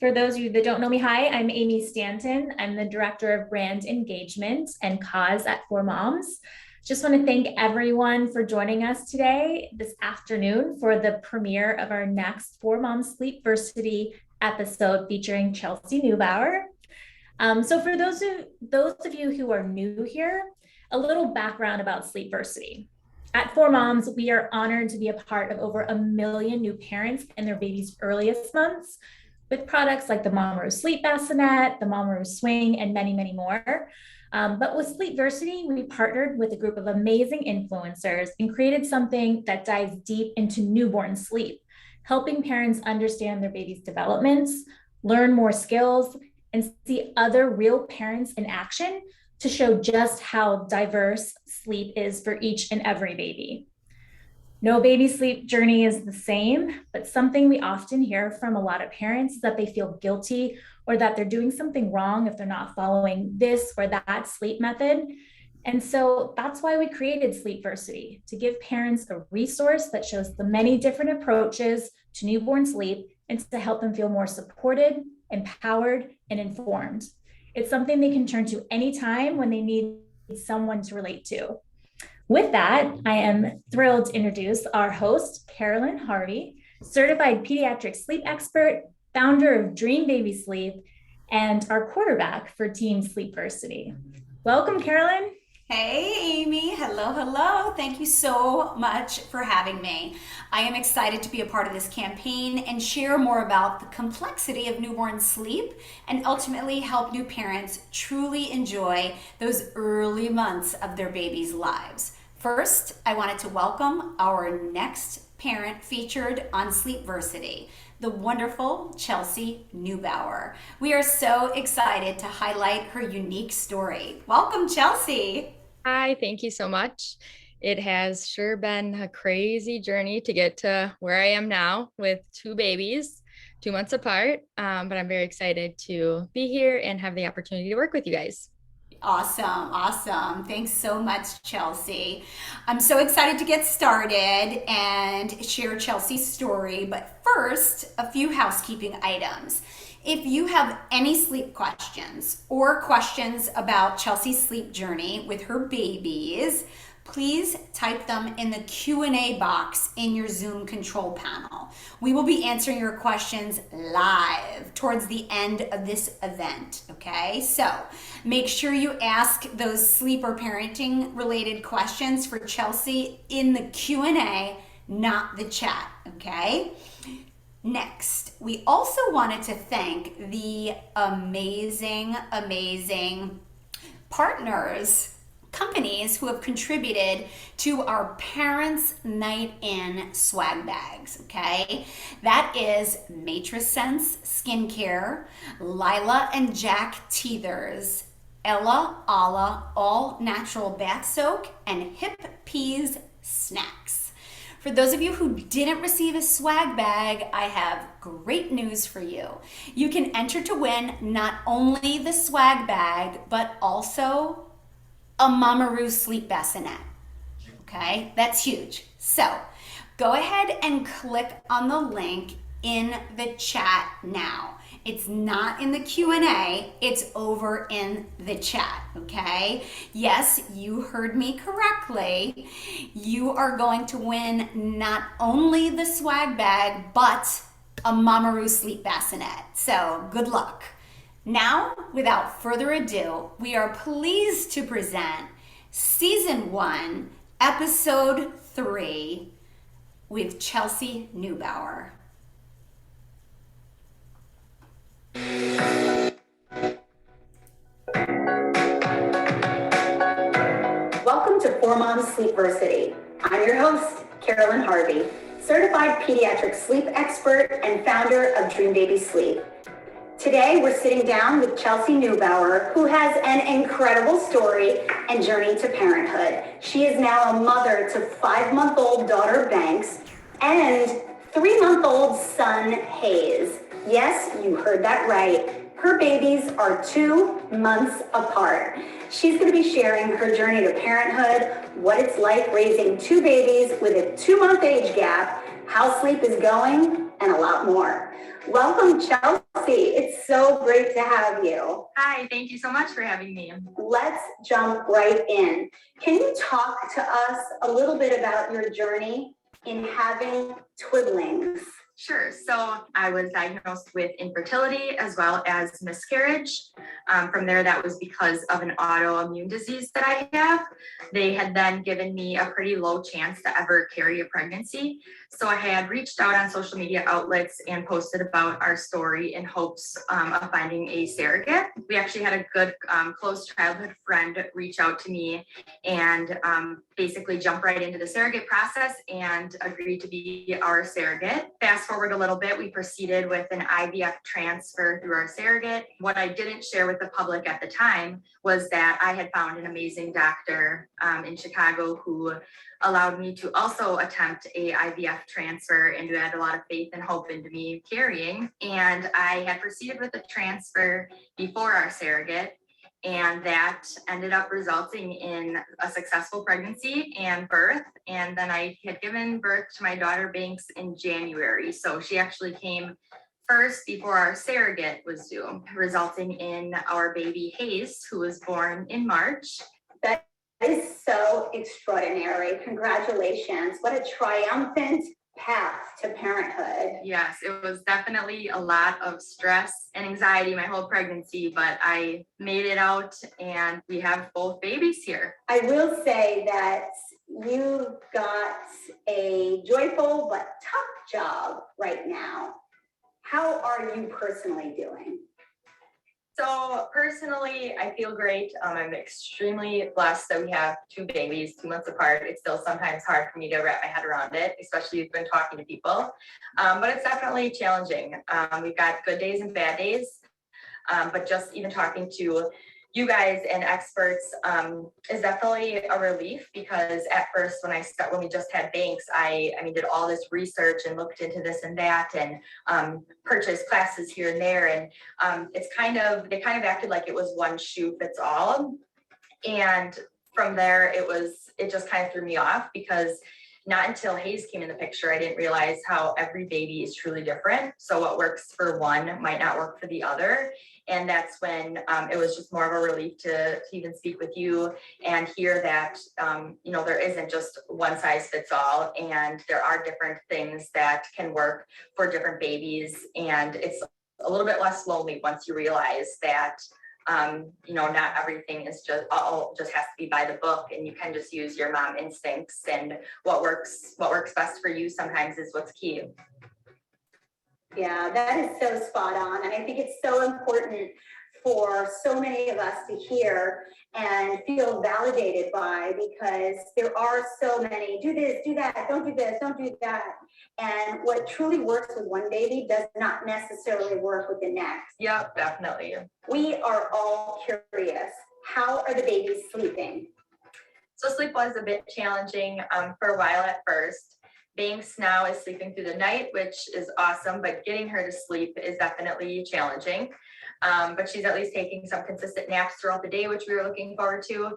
For those of you that don't know me, hi, I'm Amy Stanton. I'm the Director of Brand Engagement and Cause at 4Moms. Just want to thank everyone for joining us today, this afternoon, for the premiere of our next 4Moms Sleepversity episode featuring Chelsea Neubauer. So for those of you who are new here, a little background about Sleepversity. At 4Moms, we are honored to be a part of over 1 million new parents in their baby's earliest months with products like the Mamaru Sleep Bassinet, the Mamaru Swing, and many, many more. But with Sleepversity, we partnered with a group of amazing influencers and created something that dives deep into newborn sleep, helping parents understand their baby's developments, learn more skills, and see other real parents in action to show just how diverse sleep is for each and every baby. No baby sleep journey is the same, but something we often hear from a lot of parents is that they feel guilty or that they're doing something wrong if they're not following this or that sleep method. And so that's why we created Sleepversity, to give parents a resource that shows the many different approaches to newborn sleep and to help them feel more supported, empowered, and informed. It's something they can turn to anytime when they need someone to relate to. With that, I am thrilled to introduce our host, Carolynne Harvey, certified pediatric sleep expert, founder of Dream Baby Sleep, and our quarterback for Team Sleepversity. Welcome, Carolynne. Hey, Amy. Hello. Thank you so much for having me. I am excited to be a part of this campaign and share more about the complexity of newborn sleep and ultimately help new parents truly enjoy those early months of their baby's lives. First, I wanted to welcome our next parent featured on Sleepversity, the wonderful Chelsea Neubauer. We are so excited to highlight her unique story. Welcome, Chelsea. Hi, thank you so much. It has sure been a crazy journey to get to where I am now with 2 babies, 2 months apart. But I'm very excited to be here and have the opportunity to work with you guys. Awesome. Thanks so much, Chelsea. I'm so excited to get started and share Chelsea's story. But first, a few housekeeping items. If you have any sleep questions or questions about Chelsea's sleep journey with her babies, please type them in the Q&A box in your Zoom control panel. We will be answering your questions live towards the end of this event, okay? So make sure you ask those sleep or parenting related questions for Chelsea in the Q&A, not the chat, okay? Next, we also wanted to thank the amazing partners, companies who have contributed to our Parents Night In swag bags, okay? That is Matrescence Skincare, Lila and Jack Teethers, Ella Alla All Natural Bath Soak, and Hip Peas Snacks. For those of you who didn't receive a swag bag, I have great news for you. You can enter to win not only the swag bag, but also a Mamaru Sleep Bassinet. Okay, that's huge. So go ahead and click on the link in the chat now. It's not in the Q&A, it's over in the chat, okay? Yes, you heard me correctly. You are going to win not only the swag bag, but a Mamaru Sleep Bassinet. So good luck. Now, without further ado, we are pleased to present Season 1, Episode 3 with Chelsea Neubauer. Welcome to 4Moms Sleepversity. I'm your host, Carolynne Harvey, certified pediatric sleep expert and founder of Dream Baby Sleep. Today, we're sitting down with Chelsea Neubauer, who has an incredible story and journey to parenthood. She is now a mother to 5-month-old daughter, Banks, and 3-month-old son, Hayes. Yes, you heard that right. Her babies are 2 months apart. She's going to be sharing her journey to parenthood, what it's like raising 2 babies with a 2-month age gap, how sleep is going, and a lot more. Welcome, Chelsea. great to have you. Hi, thank you so much for having me. Let's jump right in. Can you talk to us a little bit about your journey in having twiblings? Sure. So I was diagnosed with infertility as well as miscarriage. From there, that was because of an autoimmune disease that I have. They had then given me a pretty low chance to ever carry a pregnancy. So I had reached out on social media outlets and posted about our story in hopes of finding a surrogate. We actually had a good close childhood friend reach out to me and basically jump right into the surrogate process and agreed to be our surrogate. Fast forward a little bit, we proceeded with an IVF transfer through our surrogate. What I didn't share with the public at the time was that I had found an amazing doctor in Chicago who allowed me to also attempt a IVF transfer and who had a lot of faith and hope into me carrying. And I had proceeded with the transfer before our surrogate, and that ended up resulting in a successful pregnancy and birth. And then I had given birth to my daughter Banks in January. So she actually came first before our surrogate was due, resulting in our baby Hayes, who was born in March. That is so extraordinary. Congratulations. What a triumphant path to parenthood. Yes, it was definitely a lot of stress and anxiety my whole pregnancy, but I made it out and we have both babies here. I will say that you got a joyful but tough job right now. How are you personally doing? So personally, I feel great. I'm extremely blessed that we have two babies 2 months apart. It's still sometimes hard for me to wrap my head around it, especially when talking to people. But it's definitely challenging. We've got good days and bad days. But just even talking to you guys and experts is definitely a relief, because at first when we just had Banks, I did all this research and looked into this and that and purchased classes here and there, and they kind of acted like it was one shoe fits all. And from there it just kind of threw me off, because not until Hayes came in the picture, I didn't realize how every baby is truly different. So what works for one might not work for the other. And that's when it was just more of a relief to even speak with you and hear that, there isn't just one size fits all, and there are different things that can work for different babies. And it's a little bit less lonely once you realize that not everything is just has to be by the book, and you can just use your mom instincts, and what works best for you sometimes is what's key. Yeah, that is so spot on. And I think it's so important for so many of us to hear and feel validated by, because there are so many, do this, do that, don't do this, don't do that. And what truly works with one baby does not necessarily work with the next. Yep, definitely. We are all curious. How are the babies sleeping? So sleep was a bit challenging for a while at first. Banks now is sleeping through the night, which is awesome, but getting her to sleep is definitely challenging. But she's at least taking some consistent naps throughout the day, which we were looking forward to.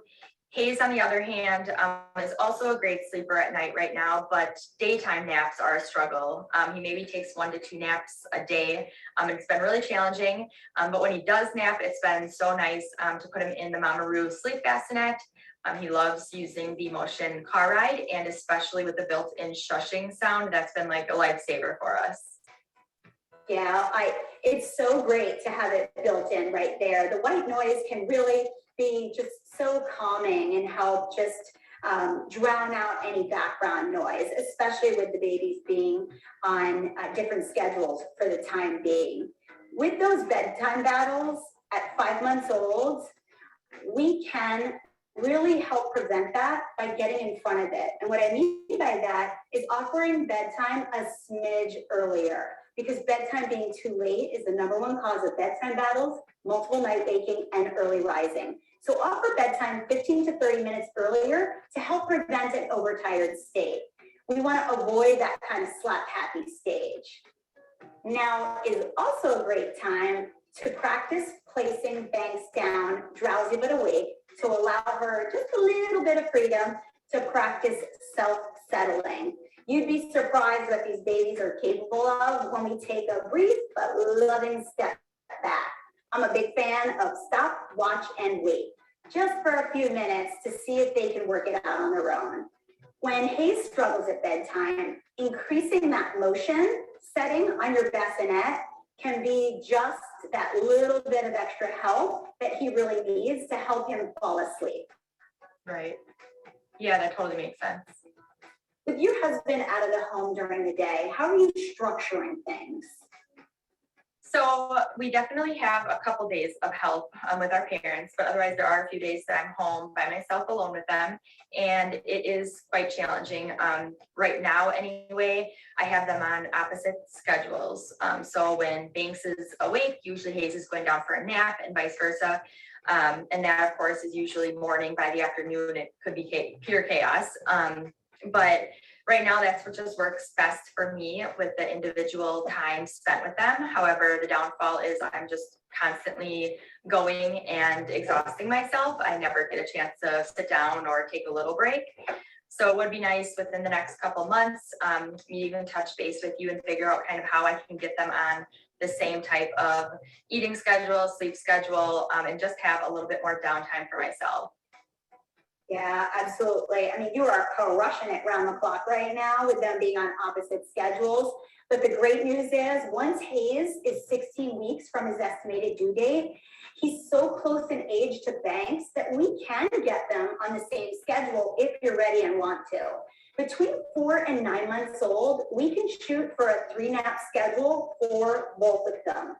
Hayes, on the other hand, is also a great sleeper at night right now, but daytime naps are a struggle. He maybe takes 1 to 2 naps a day. It's been really challenging, but when he does nap, it's been so nice to put him in the Mamaroo sleep bassinet. He loves using the motion car ride, and especially with the built-in shushing sound, that's been like a lifesaver for us. Yeah, it's so great to have it built in right there. The white noise can really be just so calming and help just drown out any background noise, especially with the babies being on different schedules for the time being. With those bedtime battles at 5 months old, we can really help prevent that by getting in front of it. And what I mean by that is offering bedtime a smidge earlier, because bedtime being too late is the #1 cause of bedtime battles, multiple night waking, and early rising. So offer bedtime 15 to 30 minutes earlier to help prevent an overtired state. We want to avoid that kind of slap happy stage. Now is also a great time to practice placing Banks down, drowsy but awake, to allow her just a little bit of freedom to practice self-settling. You'd be surprised what these babies are capable of when we take a brief but loving step back. I'm a big fan of stop, watch, and wait, just for a few minutes to see if they can work it out on their own. When Hayes struggles at bedtime, increasing that motion setting on your bassinet can be just that little bit of extra help that he really needs to help him fall asleep. Right. Yeah, that totally makes sense. With your husband out of the home during the day, how are you structuring things? So we definitely have a couple days of help with our parents, but otherwise there are a few days that I'm home by myself alone with them, and it is quite challenging. Right now anyway, I have them on opposite schedules. So when Banks is awake, usually Hayes is going down for a nap and vice versa. And that of course is usually morning. By the afternoon, it could be pure chaos. But right now, that's what just works best for me with the individual time spent with them. However, the downfall is I'm just constantly going and exhausting myself. I never get a chance to sit down or take a little break. So it would be nice within the next couple months, me even touch base with you and figure out kind of how I can get them on the same type of eating schedule, sleep schedule, and just have a little bit more downtime for myself. Yeah, absolutely. I mean, you are crushing it round the clock right now with them being on opposite schedules. But the great news is once Hayes is 16 weeks from his estimated due date, he's so close in age to Banks that we can get them on the same schedule if you're ready and want to. Between 4 and 9 months old, we can shoot for a 3-nap schedule for both of them.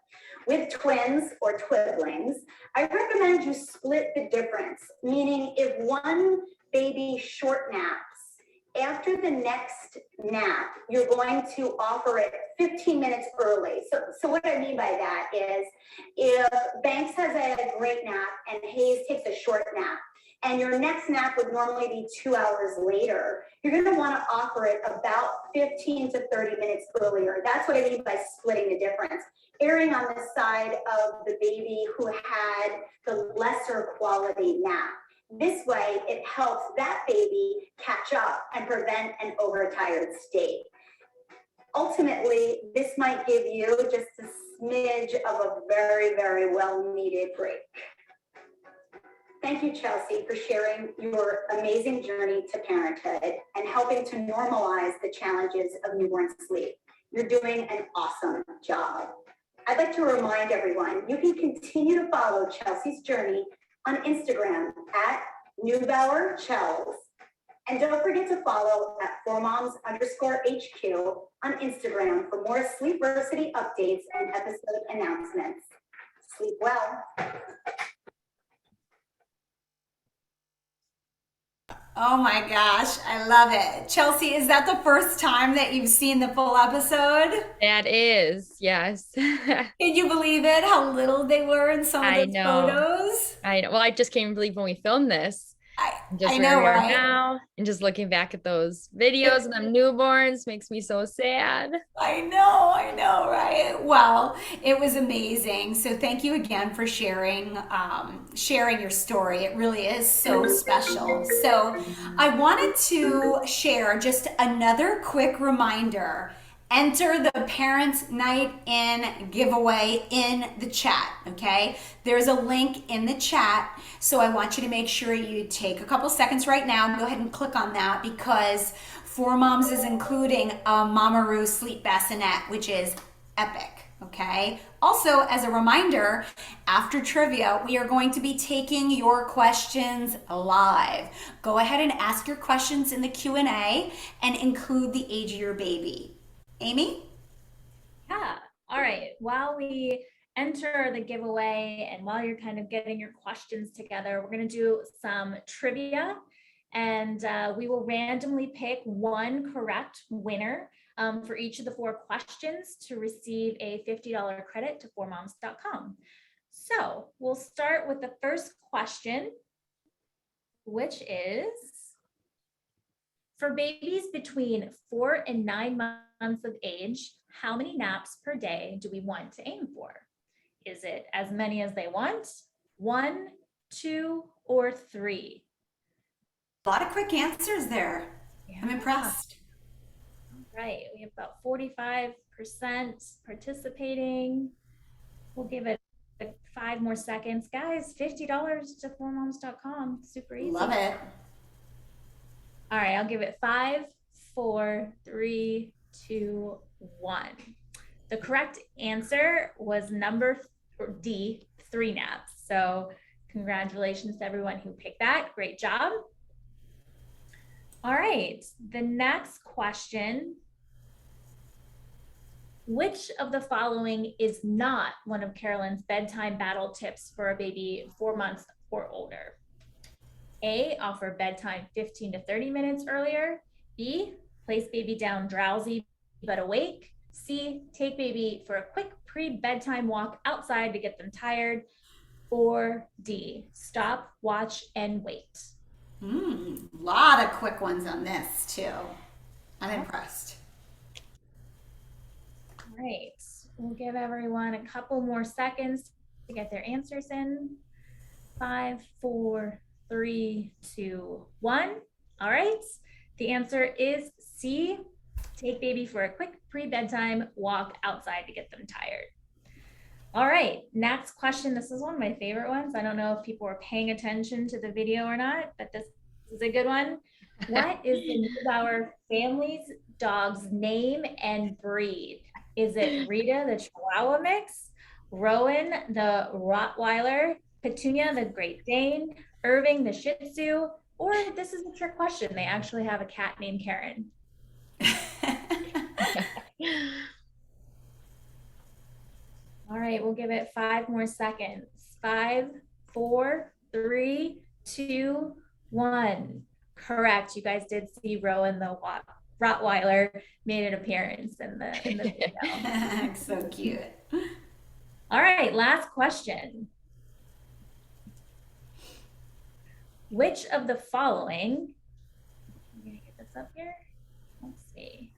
With twins or twiblings, I recommend you split the difference, meaning if one baby short naps, after the next nap, you're going to offer it 15 minutes early. So what I mean by that is if Banks has a great nap and Hayes takes a short nap, and your next nap would normally be 2 hours later, you're going to want to offer it about 15 to 30 minutes earlier. That's what I mean by splitting the difference. Erring on the side of the baby who had the lesser quality nap. This way, it helps that baby catch up and prevent an overtired state. Ultimately, this might give you just a smidge of a very, very well-needed break. Thank you, Chelsea, for sharing your amazing journey to parenthood and helping to normalize the challenges of newborn sleep. You're doing an awesome job. I'd like to remind everyone, you can continue to follow Chelsea's journey on Instagram at @NeubauerChels. And don't forget to follow at 4moms_HQ on Instagram for more Sleepversity updates and episode announcements. Sleep well. Oh my gosh, I love it. Chelsea, is that the first time that you've seen the full episode? That is, yes. Can you believe it? How little they were in some of I those know. photos? I know. Well, I just can't believe when we filmed this. Just I where know, we are right? now, and just looking back at those videos and them newborns makes me so sad. I know, right? Well, it was amazing. So thank you again for sharing your story. It really is so special. So I wanted to share just another quick reminder. Enter the Parents Night In giveaway in the chat, okay? There's a link in the chat, so I want you to make sure you take a couple seconds right now and go ahead and click on that because 4Moms is including a Mamaroo sleep bassinet, which is epic, okay? Also, as a reminder, after trivia, we are going to be taking your questions live. Go ahead and ask your questions in the Q&A and include the age of your baby. Amy? Yeah. All right. While we enter the giveaway and while you're kind of getting your questions together, we're going to do some trivia and we will randomly pick one correct winner for each of the 4 questions to receive a $50 credit to 4moms.com. So we'll start with the first question, which is, for babies between 4 and 9 months of age, how many naps per day do we want to aim for? Is it as many as they want, 1, 2, or 3? A lot of quick answers there. Yeah. I'm impressed. All right, we have about 45% participating. We'll give it 5 5 more seconds. Guys, $50 to 4moms.com. Super easy. Love it. All right, I'll give it 5, 4, 3, 2, 1. The correct answer was number D, 3 naps. So congratulations to everyone who picked that. Great job. All right, the next question. Which of the following is not one of Carolynne's bedtime battle tips for a baby 4 months or older? A, offer bedtime 15 to 30 minutes earlier. B, place baby down drowsy but awake. C, take baby for a quick pre-bedtime walk outside to get them tired. Or D, stop, watch, and wait. Lot of quick ones on this too. I'm impressed. All right, we'll give everyone a couple more seconds to get their answers in. 5, 4, 3, 2, 1. All right, the answer is C, take baby for a quick pre-bedtime walk outside to get them tired. All right, next question. This is one of my favorite ones. I don't know if people were paying attention to the video or not, but this is a good one. What is the Neubauer family's dog's name and breed? Is it Rita, the Chihuahua mix, Rowan, the Rottweiler, Petunia, the Great Dane, Irving, the Shih Tzu, or this is a trick question. They actually have a cat named Karen. All right, we'll give it 5 more seconds. 5, 4, 3, 2, 1. Correct. You guys did see Rowan the Rottweiler made an appearance in the video. So cute. All right, last question. Which of the following, I'm gonna get this up here. Let's see.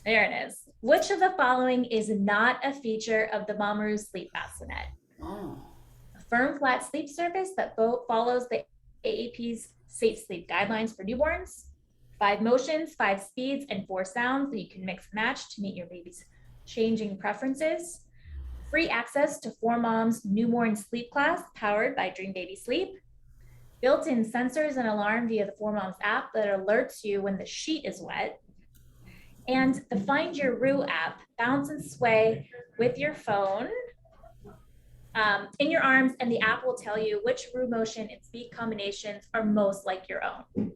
There it is. Which of the following is not a feature of the Mamaroo sleep bassinet? Oh. A firm, flat sleep surface that follows the AAP's safe sleep guidelines for newborns. 5 motions, 5 speeds, and 4 sounds that you can mix and match to meet your baby's changing preferences. Free access to 4Moms newborn sleep class powered by Dream Baby Sleep. Built-in sensors and alarm via the 4Moms app that alerts you when the sheet is wet. And the Find Your Roo app, bounce and sway with your phone in your arms, and the app will tell you which Roo motion and speed combinations are most like your own.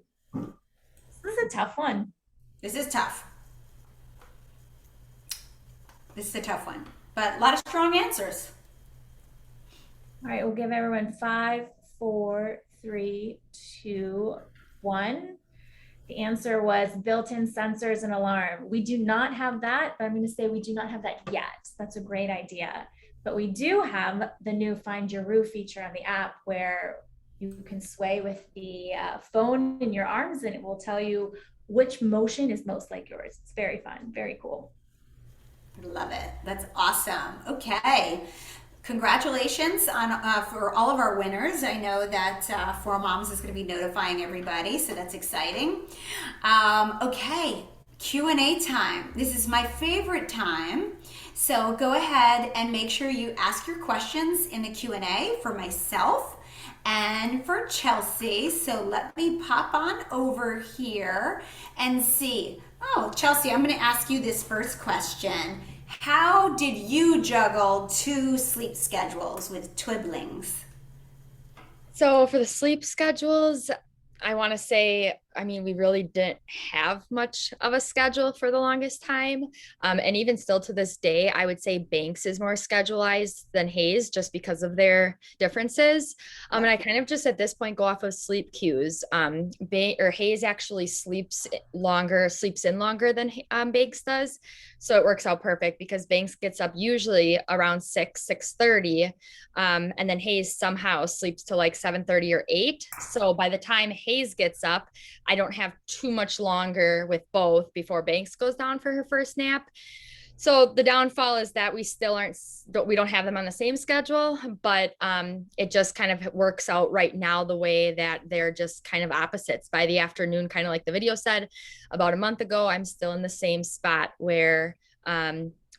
This is a tough one. This is tough. This is a tough one, but a lot of strong answers. All right, we'll give everyone 5, 4, 3, 2, 1. The answer was built-in sensors and alarm. We do not have that, but I'm going to say we do not have that yet. That's a great idea. But we do have the new Find Your Roo feature on the app where you can sway with the phone in your arms and it will tell you which motion is most like yours. It's very fun, very cool. Love it. That's awesome. Okay. Congratulations on for all of our winners. I know that 4Moms is going to be notifying everybody, so that's exciting. Okay, Q&A time. This is my favorite time. So go ahead and make sure you ask your questions in the Q&A for myself and for Chelsea. So let me pop on over here and see. Oh, Chelsea, I'm going to ask you this first question. How did you juggle 2 sleep schedules with twiblings? So for the sleep schedules, I want to say, I mean, we really didn't have much of a schedule for the longest time. And even still to this day, I would say Banks is more schedulized than Hayes just because of their differences. And I kind of just at this point go off of sleep cues. Hayes actually sleeps in longer than Banks does. So it works out perfect because Banks gets up usually around 6:30. And then Hayes somehow sleeps till like 7:30 or 8. So by the time Hayes gets up, I don't have too much longer with both before Banks goes down for her first nap. So the downfall is that we don't have them on the same schedule, but it just kind of works out right now the way that they're just kind of opposites. By the afternoon, kind of like the video said about a month ago, I'm still in the same spot where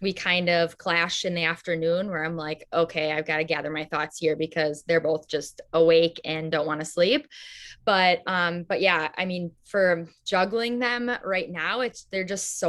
we kind of clash in the afternoon where I'm like, okay, I've got to gather my thoughts here because they're both just awake and don't want to sleep. But yeah, I mean, for juggling them right now, they're just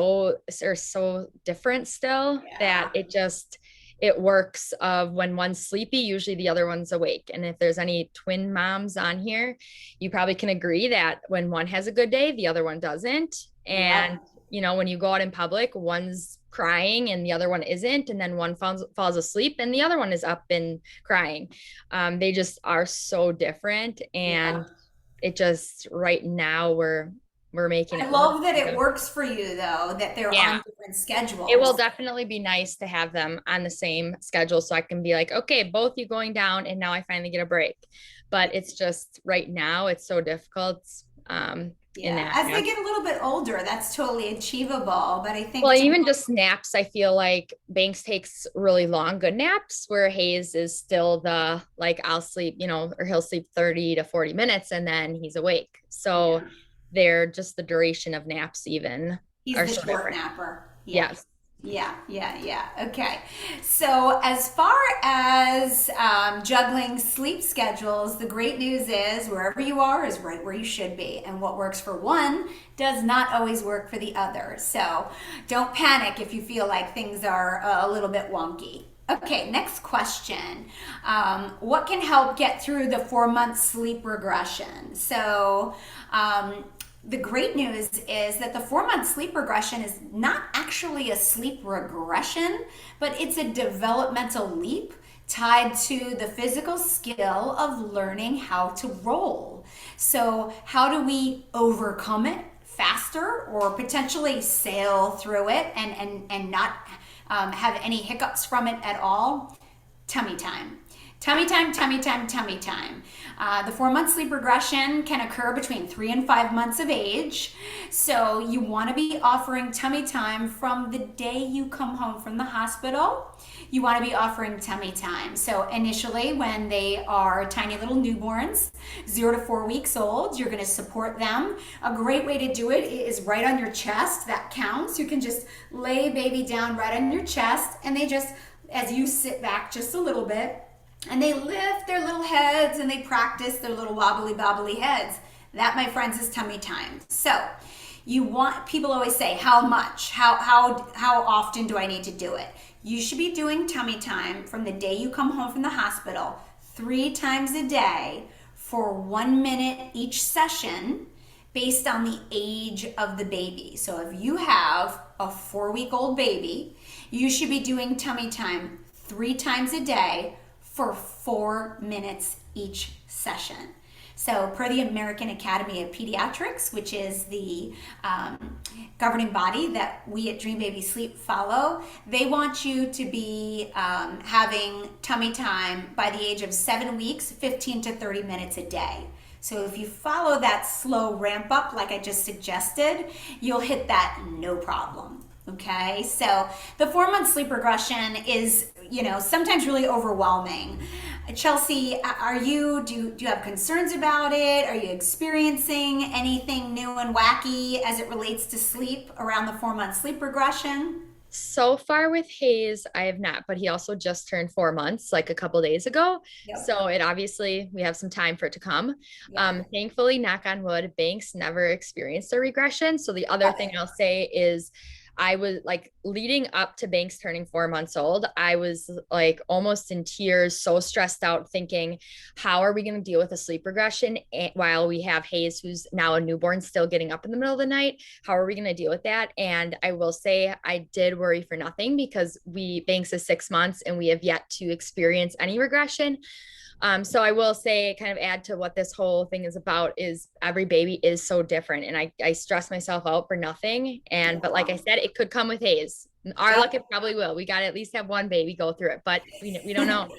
they're so different still that it works of when one's sleepy, usually the other one's awake. And if there's any twin moms on here, you probably can agree that when one has a good day, the other one doesn't. And when you go out in public, one's crying and the other one isn't, and then one falls asleep and the other one is up and crying. They just are so different, and it just right now we're making it. I love that it works for you though, that they're on different schedules. It will definitely be nice to have them on the same schedule so I can be like, okay, both you going down and now I finally get a break. But it's just right now it's so difficult. As they get a little bit older, that's totally achievable. But I think even just naps, I feel like Banks takes really long, good naps, where Hayes is still the like, I'll sleep, or he'll sleep 30 to 40 minutes and then he's awake. So they're just the duration of naps even. He's the short napper. Yes. Yeah. Okay. So as far as juggling sleep schedules, the great news is wherever you are is right where you should be. And what works for one does not always work for the other. So don't panic if you feel like things are a little bit wonky. Okay, next question. What can help get through the 4-month sleep regression? So the great news is that the 4-month sleep regression is not actually a sleep regression, but it's a developmental leap tied to the physical skill of learning how to roll. So how do we overcome it faster or potentially sail through it and not have any hiccups from it at all? Tummy time. Tummy time. The 4-month sleep regression can occur between 3 and 5 months of age. So you want to be offering tummy time from the day you come home from the hospital. You want to be offering tummy time. So initially when they are tiny little newborns, 0 to 4 weeks old, you're going to support them. A great way to do it is right on your chest. That counts. You can just lay baby down right on your chest, and they just, as you sit back just a little bit, and they lift their little heads and they practice their little wobbly heads. That, my friends, is tummy time. So people always say, how much? How often do I need to do it? You should be doing tummy time from the day you come home from the hospital 3 times a day for 1 minute each session based on the age of the baby. So if you have a 4-week-old baby, you should be doing tummy time 3 times a day for 4 minutes each session. So per the American Academy of Pediatrics, which is the governing body that we at Dream Baby Sleep follow, they want you to be having tummy time by the age of 7 weeks, 15 to 30 minutes a day. So if you follow that slow ramp up like I just suggested, you'll hit that no problem. Okay, so the 4-month sleep regression is, sometimes really overwhelming. Chelsea, do you have concerns about it? Are you experiencing anything new and wacky as it relates to sleep around the 4-month sleep regression? So far with Hayes, I have not, but he also just turned 4 months, like a couple days ago. Yep. So we have some time for it to come. Yep. Thankfully, knock on wood, Banks never experienced a regression. So the other thing I'll say is I was like, leading up to Banks turning 4 months old, I was like almost in tears, so stressed out, thinking, how are we going to deal with a sleep regression while we have Hayes, who's now a newborn, still getting up in the middle of the night? How are we going to deal with that? And I will say I did worry for nothing, because Banks is 6 months and we have yet to experience any regression. So I will say, kind of add to what this whole thing is about, is every baby is so different, and I stress myself out for nothing. But like I said, it could come with Hayes. Our luck, it probably will. We got to at least have one baby go through it, but we don't know.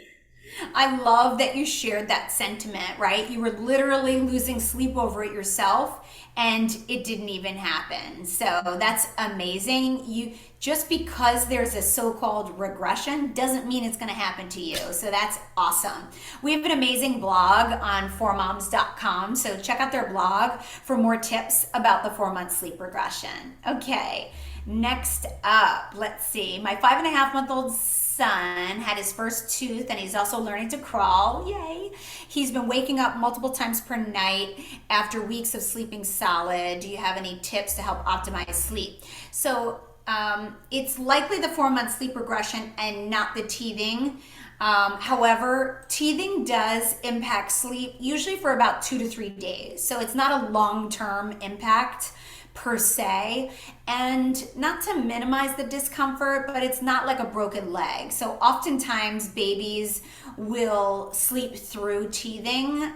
I love that you shared that sentiment, right? You were literally losing sleep over it yourself, and it didn't even happen. So that's amazing. Just because there's a so-called regression doesn't mean it's going to happen to you. So that's awesome. We have an amazing blog on 4moms.com. So check out their blog for more tips about the 4-month sleep regression. Okay. Next up, let's see. My 5.5-month-old son had his first tooth and he's also learning to crawl. Yay. He's been waking up multiple times per night after weeks of sleeping solid. Do you have any tips to help optimize sleep? So it's likely the 4-month sleep regression and not the teething. However, teething does impact sleep usually for about 2 to 3 days. So it's not a long-term impact per se, and not to minimize the discomfort, but it's not like a broken leg. So oftentimes babies will sleep through teething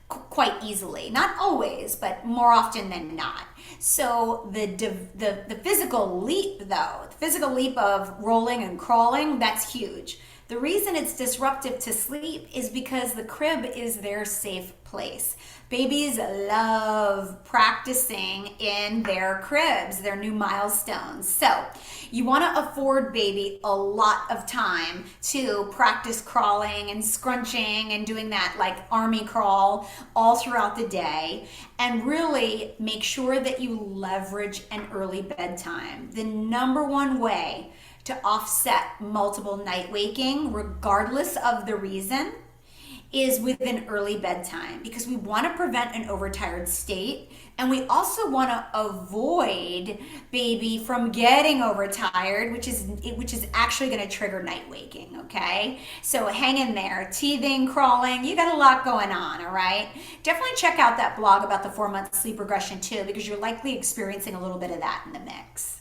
quite easily. Not always, but more often than not. So the physical leap though, the physical leap of rolling and crawling, that's huge. The reason it's disruptive to sleep is because the crib is their safe place. Babies love practicing in their cribs, their new milestones. So you want to afford baby a lot of time to practice crawling and scrunching and doing that like army crawl all throughout the day, and really make sure that you leverage an early bedtime. The number one way to offset multiple night waking, regardless of the reason, is with an early bedtime, because we want to prevent an overtired state, and we also want to avoid baby from getting overtired, which is actually going to trigger night waking. Okay, so hang in there. Teething, crawling, you got a lot going on. All right, definitely check out that blog about the 4-month sleep regression too, because you're likely experiencing a little bit of that in the mix.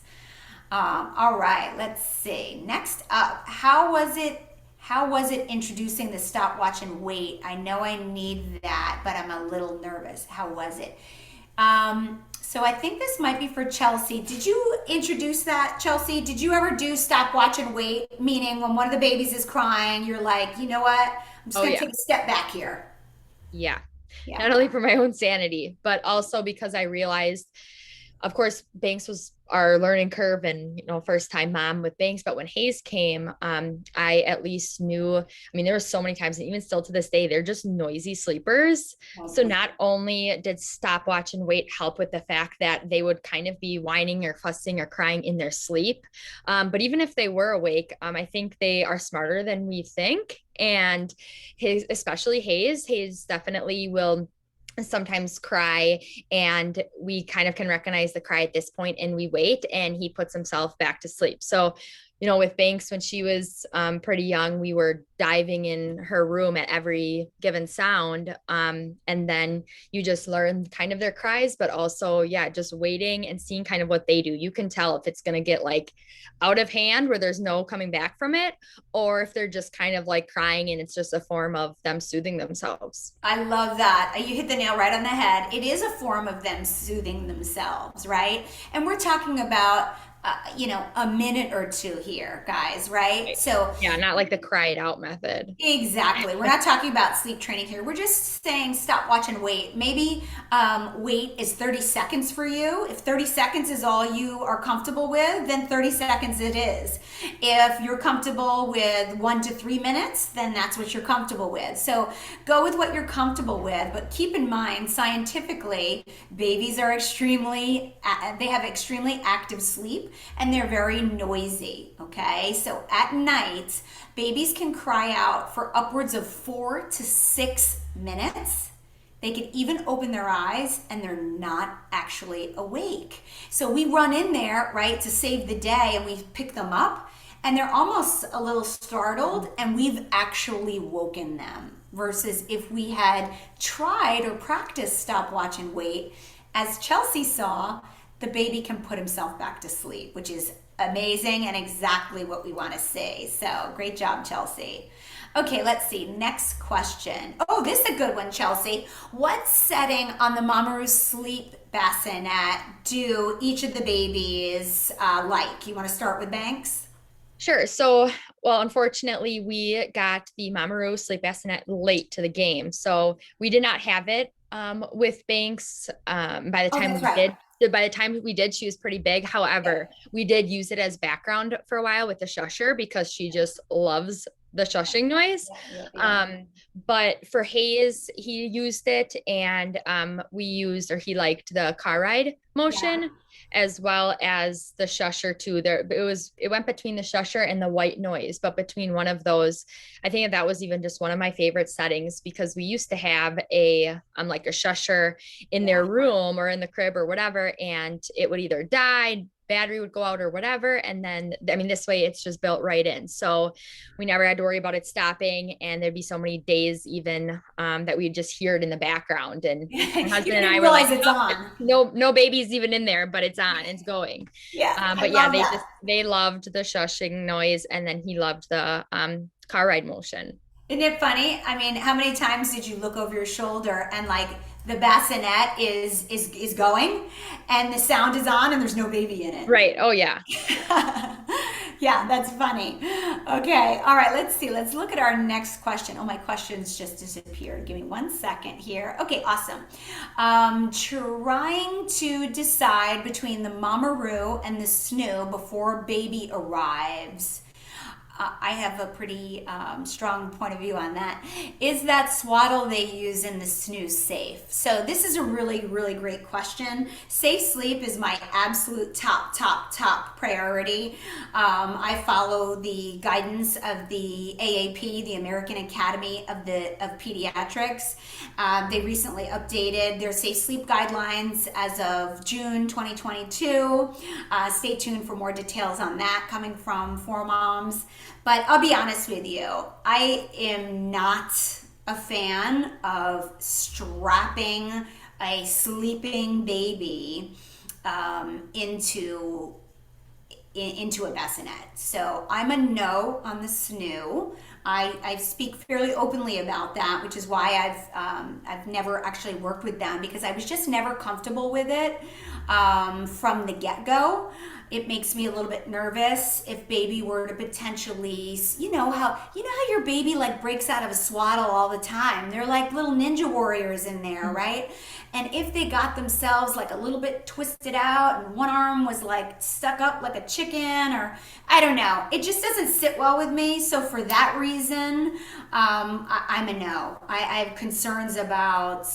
All right, let's see. Next up, how was it introducing the stopwatch and wait? I know I need that, but I'm a little nervous. How was it? So I think this might be for Chelsea. Did you introduce that, Chelsea? Did you ever do stopwatch and wait? Meaning when one of the babies is crying, you're like, you know what? I'm just gonna take a step back here. Yeah. Yeah. Not only for my own sanity, but also because I realized, of course, Banks was our learning curve and, first time mom with Banks. But when Hayes came, I at least knew, there were so many times, and even still to this day, they're just noisy sleepers. So not only did stopwatch and wait help with the fact that they would kind of be whining or fussing or crying in their sleep, but even if they were awake, I think they are smarter than we think. And especially Hayes definitely will sometimes cry, and we kind of can recognize the cry at this point, and we wait, and he puts himself back to sleep. So, with Banks, when she was pretty young, we were diving in her room at every given sound. And then you just learn kind of their cries, but also, just waiting and seeing kind of what they do. You can tell if it's going to get like out of hand where there's no coming back from it, or if they're just kind of like crying and it's just a form of them soothing themselves. I love that. You hit the nail right on the head. It is a form of them soothing themselves, right? And we're talking about a minute or two here, guys, right? So yeah, not like the cry it out method. Exactly. We're not talking about sleep training here. We're just saying stop, watch, and wait. Maybe wait is 30 seconds for you. If 30 seconds is all you are comfortable with, then 30 seconds it is. If you're comfortable with 1 to 3 minutes, then that's what you're comfortable with. So go with what you're comfortable with, but keep in mind, scientifically, babies are they have extremely active sleep, and they're very noisy, okay? So at night, babies can cry out for upwards of 4 to 6 minutes. They can even open their eyes and they're not actually awake. So we run in there, right, to save the day, and we pick them up, and they're almost a little startled, and we've actually woken them. Versus if we had tried or practiced stop, watch, and wait, as Chelsea saw, the baby can put himself back to sleep, which is amazing and exactly what we want to see. So great job, Chelsea. Okay, let's see. Next question. Oh, this is a good one, Chelsea. What setting on the Mamaru sleep bassinet do each of the babies like? You want to start with Banks? Sure. So, unfortunately, we got the Mamaru sleep bassinet late to the game. So we did not have it with Banks by the time we did, she was pretty big. However, we did use it as background for a while with the shusher, because she just loves the shushing noise. But for Hayes, he used it, and he liked the car ride motion as well as the shusher too. It went between the shusher and the white noise, but between one of those, I think that was even just one of my favorite settings, because we used to have like a shusher in their room or in the crib or whatever, and it would either die, battery would go out or whatever. And then, I mean, this way it's just built right in. So we never had to worry about it stopping. And there'd be so many days even that we'd just hear it in the background. And my husband and I were like, it's on. No babies even in there, but it's on, it's going. But yeah, they loved the shushing noise. And then he loved the car ride motion. Isn't it funny? I mean, how many times did you look over your shoulder and like the bassinet is going and the sound is on and there's no baby in it? Right. Oh yeah. Yeah, that's funny. Okay. All right. Let's see. Let's look at our next question. Oh, my questions just disappeared. Give me 1 second here. Okay. Awesome. Trying to decide between the Mamaroo and the Snoo before baby arrives. I have a pretty strong point of view on that. Is that swaddle they use in the Snoo safe? So this is a really, really great question. Safe sleep is my absolute top priority. I follow the guidance of the AAP, the American Academy of Pediatrics. They recently updated their safe sleep guidelines as of June 2022. Stay tuned for more details on that coming from 4Moms. But I'll be honest with you, I am not a fan of strapping a sleeping baby into a bassinet. So I'm a no on the Snoo. I speak fairly openly about that, which is why I've never actually worked with them, because I was just never comfortable with it from the get-go. It makes me a little bit nervous if baby were to potentially, you know how your baby like breaks out of a swaddle all the time. They're like little ninja warriors in there, right? And if they got themselves like a little bit twisted out and one arm was like stuck up like a chicken, or I don't know, it just doesn't sit well with me. So for that reason, I'm a no. I have concerns about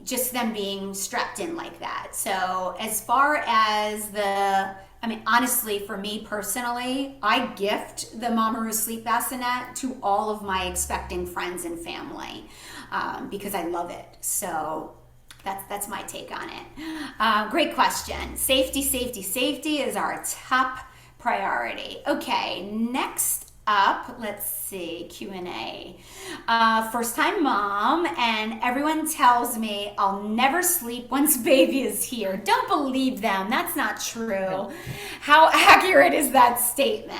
just them being strapped in like that. So as far as honestly, for me personally, I gift the Mamaroo sleep bassinet to all of my expecting friends and family because I love it. So that's my take on it. Great question. Safety is our top priority. Okay, next up, let's see, Q&A. First time mom, and everyone tells me I'll never sleep once baby is here. Don't believe them. That's not true. How accurate is that statement?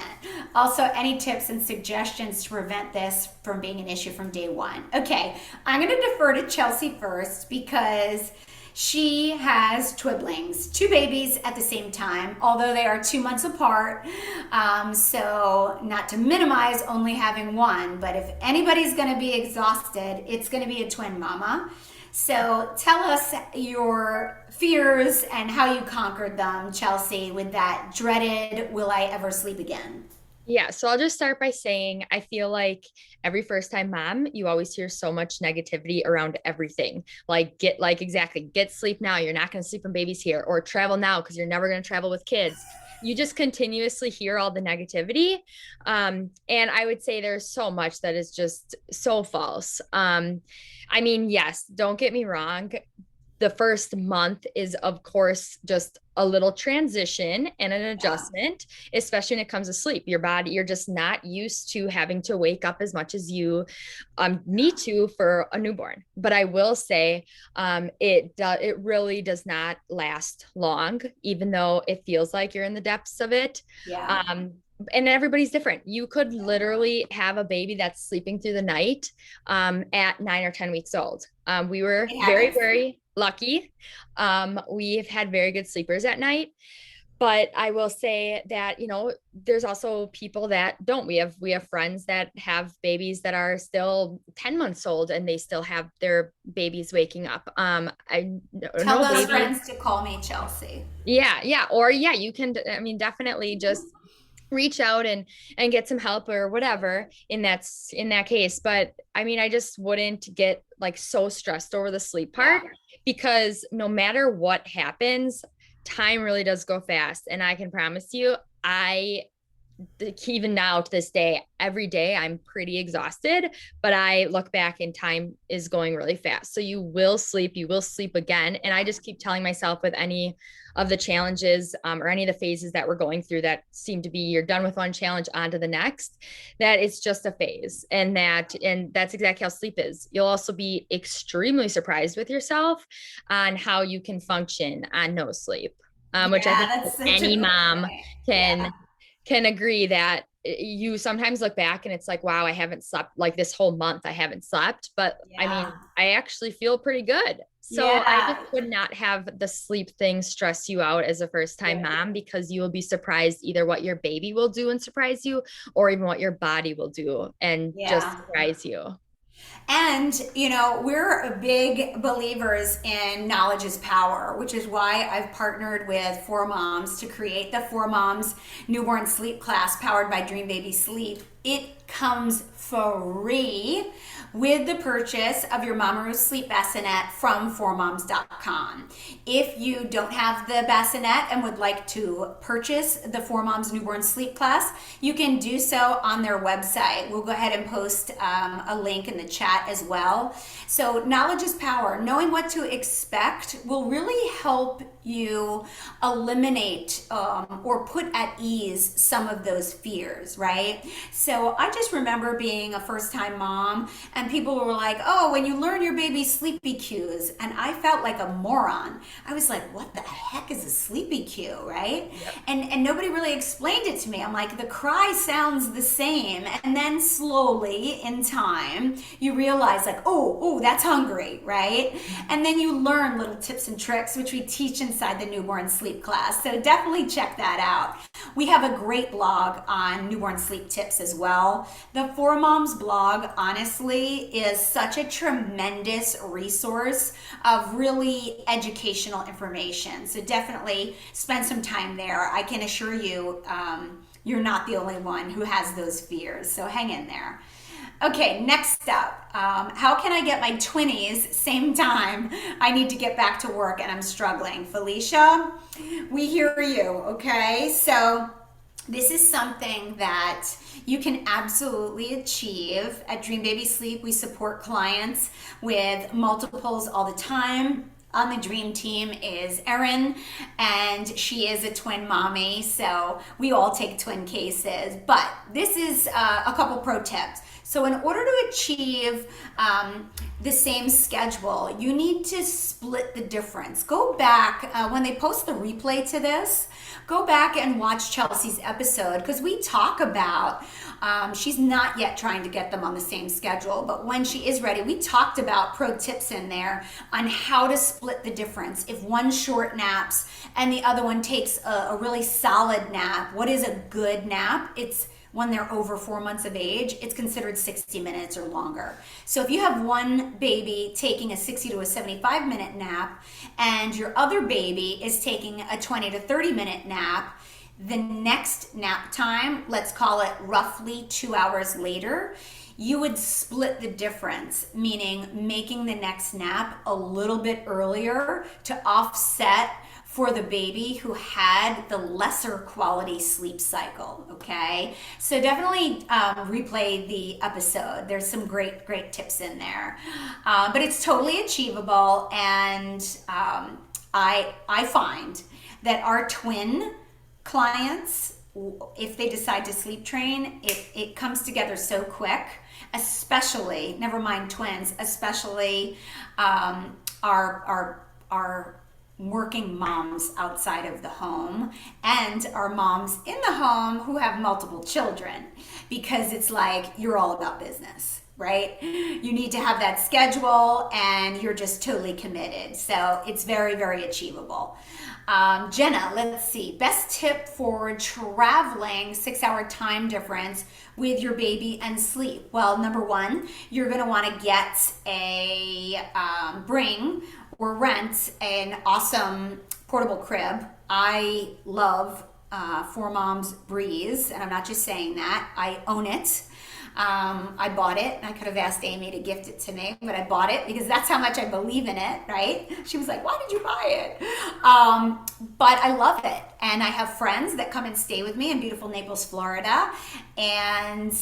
Also, any tips and suggestions to prevent this from being an issue from day one? Okay, I'm going to defer to Chelsea first because she has twiblings, 2 babies at the same time, although they are 2 months apart. So not to minimize only having one, but if anybody's going to be exhausted, it's going to be a twin mama. So tell us your fears and how you conquered them, Chelsea, with that dreaded, will I ever sleep again? Yeah, so I'll just start by saying I feel like every first time mom, you always hear so much negativity around everything. Like get sleep now. You're not going to sleep when baby's here, or travel now because you're never going to travel with kids. You just continuously hear all the negativity. And I would say there's so much that is just so false. I mean, yes, don't get me wrong. The first month is, of course, just a little transition and an adjustment, especially when it comes to sleep. Your body, you're just not used to having to wake up as much as you need to for a newborn. But I will say it really does not last long, even though it feels like you're in the depths of it. Yeah. And everybody's different. You could literally have a baby that's sleeping through the night at 9 or 10 weeks old. We were very, very lucky. We've had very good sleepers at night, but I will say that, there's also people that don't. We have friends that have babies that are still 10 months old and they still have their babies waking up. Tell those friends to call me Chelsea. Yeah. Or you can, definitely just reach out and get some help or whatever in that case. But I mean, I just wouldn't get like so stressed over the sleep part, because no matter what happens, time really does go fast. And I can promise you, even now to this day, every day I'm pretty exhausted, but I look back and time is going really fast. So you will sleep again. And I just keep telling myself with any of the challenges or any of the phases that we're going through that seem to be, you're done with one challenge on to the next, that it's just a phase. And that's exactly how sleep is. You'll also be extremely surprised with yourself on how you can function on no sleep, which I think any mom can agree that you sometimes look back and it's like, wow, I haven't slept like this whole month. I haven't slept, but I mean, I actually feel pretty good. So I just would not have the sleep thing stress you out as a first time mom, because you will be surprised either what your baby will do and surprise you, or even what your body will do and just surprise you. And, you know, we're big believers in knowledge is power, which is why I've partnered with 4Moms to create the 4Moms Newborn Sleep Class powered by Dream Baby Sleep. It comes free with the purchase of your Mamamoo Sleep Bassinet from 4moms.com. If you don't have the bassinet and would like to purchase the 4Moms Newborn Sleep Class, you can do so on their website. We'll go ahead and post a link in the chat as well. So knowledge is power. Knowing what to expect will really help you eliminate or put at ease some of those fears, right? So I just remember being a first-time mom and people were like, oh, when you learn your baby's sleepy cues, and I felt like a moron. I was like, what the heck is a sleepy cue, right? Yep. And nobody really explained it to me. I'm like, the cry sounds the same, and then slowly in time you realize like, oh, that's hungry, right? And then you learn little tips and tricks, which we teach inside the newborn sleep class. So definitely check that out. We have a great blog on newborn sleep tips as well. The 4Moms blog, honestly, is such a tremendous resource of really educational information. So definitely spend some time there. I can assure you, you're not the only one who has those fears. So hang in there. Okay, next up, how can I get my twinnies same time? I need to get back to work and I'm struggling. Felicia, we hear you, okay? So this is something that you can absolutely achieve. At Dream Baby Sleep, we support clients with multiples all the time. On the dream team is Erin, and she is a twin mommy, so we all take twin cases. But this is a couple pro tips. So in order to achieve the same schedule, you need to split the difference. Go back, when they post the replay to this, go back and watch Chelsea's episode, because we talk about, she's not yet trying to get them on the same schedule, but when she is ready, we talked about pro tips in there on how to split the difference. If one short naps and the other one takes a really solid nap, what is a good nap? It's when they're over 4 months of age, it's considered 60 minutes or longer. So if you have one baby taking a 60 to a 75 minute nap and your other baby is taking a 20 to 30 minute nap, the next nap time, let's call it roughly 2 hours later, you would split the difference, meaning making the next nap a little bit earlier to offset for the baby who had the lesser quality sleep cycle, okay? So definitely replay the episode. There's some great tips in there. But it's totally achievable, and I find that our twin clients, if they decide to sleep train, it comes together so quick, especially, never mind twins, especially our working moms outside of the home and our moms in the home who have multiple children, because it's like you're all about business, right? You need to have that schedule and you're just totally committed. So it's very, very achievable. Jenna, let's see. Best tip for traveling 6 hour time difference with your baby and sleep. Well, number one, you're going to want to get bring or rent an awesome portable crib. I love For Moms Breeze, and I'm not just saying that, I own it. I bought it, and I could have asked Amy to gift it to me, but I bought it because that's how much I believe in it, right? She was like, why did you buy it? But I love it. And I have friends that come and stay with me in beautiful Naples, Florida. And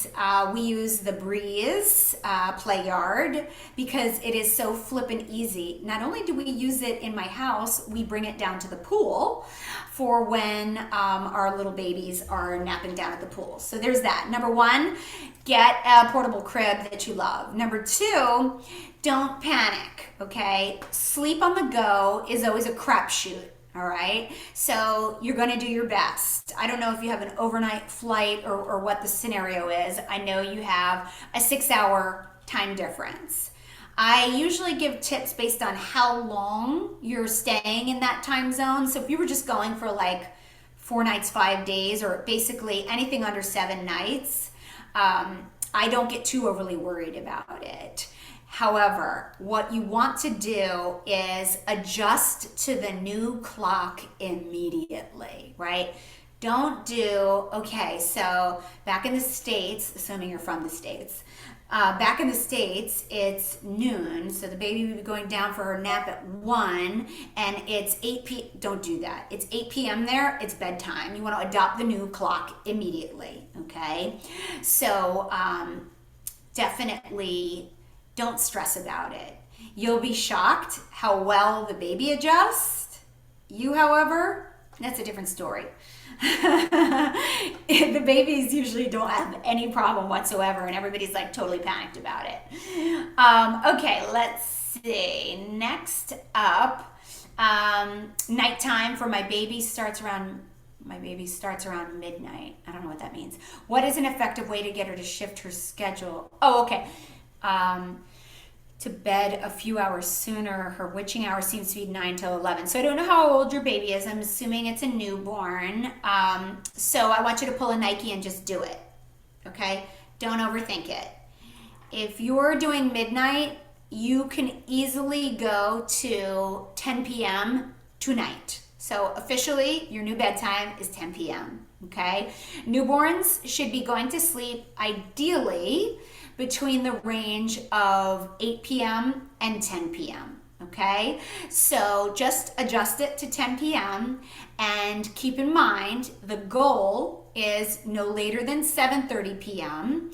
we use the Breeze play yard because it is so flippin' easy. Not only do we use it in my house, we bring it down to the pool for when our little babies are napping down at the pool. So there's that. Number one, get a portable crib that you love. Number two, don't panic, okay? Sleep on the go is always a crapshoot, all right? So you're gonna do your best. I don't know if you have an overnight flight or what the scenario is. I know you have a 6-hour time difference. I usually give tips based on how long you're staying in that time zone. So if you were just going for like 4 nights, 5 days, or basically anything under 7 nights, I don't get too overly worried about it. However, what you want to do is adjust to the new clock immediately, right? Don't do, okay, so back in the States, assuming you're from the States, back in the States, it's noon, so the baby will be going down for her nap at 1, and it's 8 p.m. Don't do that. It's 8 p.m. there, it's bedtime. You want to adopt the new clock immediately, okay? So definitely don't stress about it. You'll be shocked how well the baby adjusts. You, however, that's a different story. The babies usually don't have any problem whatsoever, and everybody's like totally panicked about it. Okay, let's see. Next up, nighttime for my baby starts around midnight. I don't know what that means. What is an effective way to get her to shift her schedule? Oh, okay. To bed a few hours sooner. Her witching hour seems to be 9 till 11. So I don't know how old your baby is. I'm assuming it's a newborn. So I want you to pull a Nike and just do it. Okay? Don't overthink it. If you're doing midnight, you can easily go to 10 p.m. tonight. So officially, your new bedtime is 10 p.m. Okay? Newborns should be going to sleep ideally between the range of 8 p.m. and 10 p.m. Okay? So just adjust it to 10 p.m. and keep in mind the goal is no later than 7:30 p.m.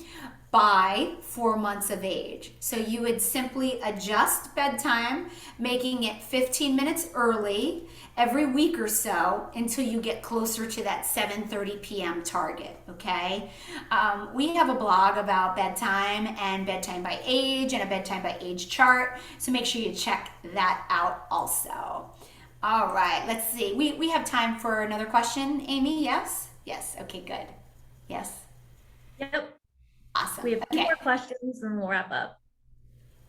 by 4 months of age. So you would simply adjust bedtime, making it 15 minutes early every week or so until you get closer to that 7:30 p.m. target, okay? We have a blog about bedtime and bedtime by age and a bedtime by age chart, so make sure you check that out also. All right, let's see. We have time for another question, Amy, yes? Yes, okay, good. Yes? Yep. Awesome. We have 2 more questions and we'll wrap up.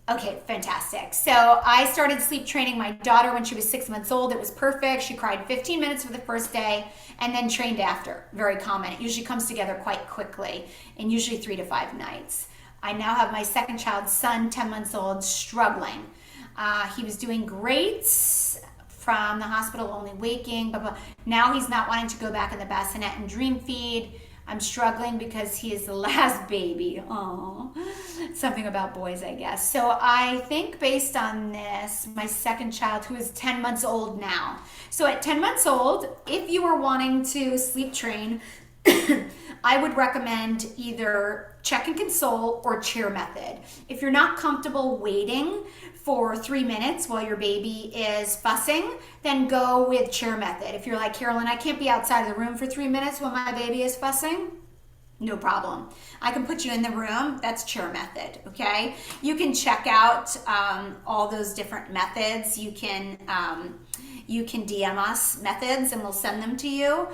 Okay, fantastic. So I started sleep training my daughter when she was 6 months old. It was perfect. She cried 15 minutes for the first day and then trained after. Very common. It usually comes together quite quickly in usually 3 to 5 nights. I now have my second child, son, 10 months old, struggling. He was doing great from the hospital, only waking, blah, blah. Now he's not wanting to go back in the bassinet and dream feed. I'm struggling because he is the last baby. Oh, something about boys, I guess. So I think based on this, my second child, who is 10 months old now. So at 10 months old, if you are wanting to sleep train, I would recommend either check and console or chair method. If you're not comfortable waiting for 3 minutes while your baby is fussing, then go with chair method. If you're like, Carolyn, I can't be outside of the room for 3 minutes when my baby is fussing, no problem. I can put you in the room. That's chair method, okay? You can check out all those different methods. You can DM us methods and we'll send them to you.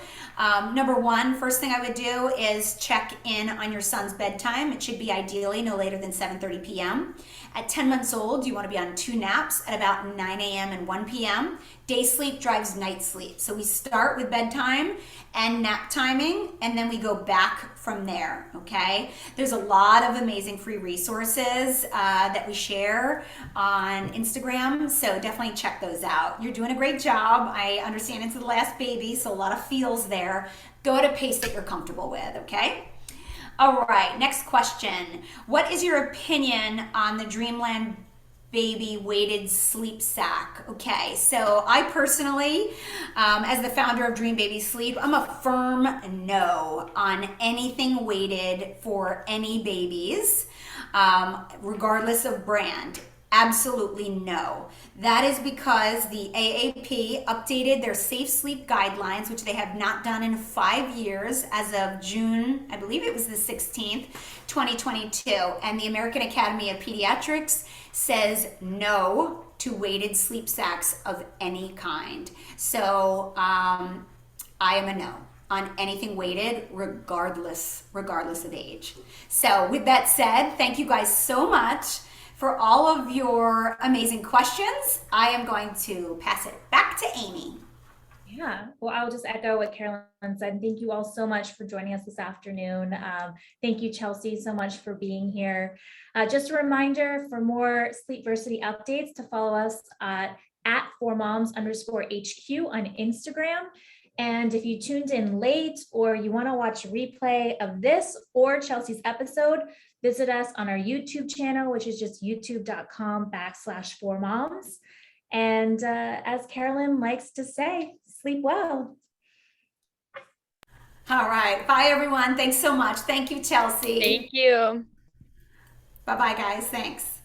Number one, first thing I would do is check in on your son's bedtime. It should be ideally no later than 7:30 p.m. At 10 months old, you want to be on 2 naps at about 9 a.m. and 1 p.m. day sleep drives night sleep. So we start with bedtime and nap timing, and then we go back from there, okay? There's a lot of amazing free resources that we share on Instagram, so definitely check those out. You're doing a great job. I understand it's the last baby, so a lot of feels there. Go at a pace that you're comfortable with, okay? All right, next question. What is your opinion on the Dreamland baby weighted sleep sack? Okay, so I personally, as the founder of Dream Baby Sleep, I'm a firm no on anything weighted for any babies, regardless of brand. Absolutely no. That is because the AAP updated their safe sleep guidelines, which they have not done in 5 years, as of June, I believe it was the 16th, 2022. And the American Academy of Pediatrics says no to weighted sleep sacks of any kind. So I am a no on anything weighted, regardless of age. So with that said, thank you guys so much for all of your amazing questions. I am going to pass it back to Amy. Yeah, well, I'll just echo what Carolynne said. Thank you all so much for joining us this afternoon. Thank you, Chelsea, so much for being here. Just a reminder for more Sleepversity updates to follow us at 4moms_HQ on Instagram. And if you tuned in late or you want to watch a replay of this or Chelsea's episode, visit us on our YouTube channel, which is just youtube.com/4moms. And as Carolynne likes to say, sleep well. All right. Bye, everyone. Thanks so much. Thank you, Chelsea. Thank you. Bye-bye, guys. Thanks.